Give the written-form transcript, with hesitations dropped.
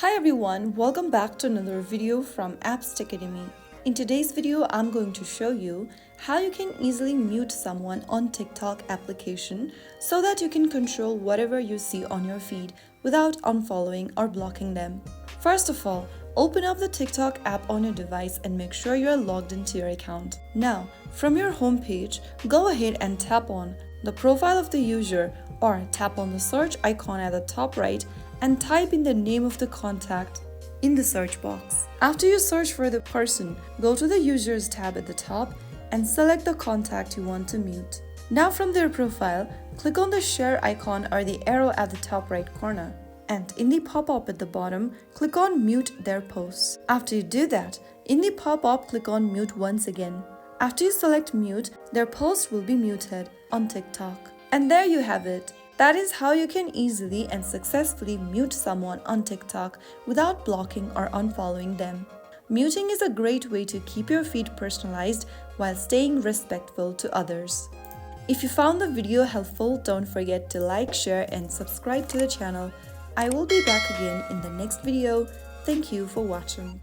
Hi everyone, welcome back to another video from Apps Academy. In today's video, I'm going to show you how you can easily mute someone on TikTok application so that you can control whatever you see on your feed without unfollowing or blocking them. First of all, open up the TikTok app on your device and make sure you are logged into your account. Now, from your home page, go ahead and tap on the profile of the user or tap on the search icon at the top right and type in the name of the contact in the search box. After you search for the person, go to the Users tab at the top and select the contact you want to mute. Now from their profile, click on the share icon or the arrow at the top right corner. And in the pop-up at the bottom, click on mute their posts. After you do that, in the pop-up, click on mute once again. After you select mute, their post will be muted on TikTok. And there you have it. That is how you can easily and successfully mute someone on TikTok without blocking or unfollowing them. Muting is a great way to keep your feed personalized while staying respectful to others. If you found the video helpful, don't forget to like, share and subscribe to the channel. I will be back again in the next video. Thank you for watching.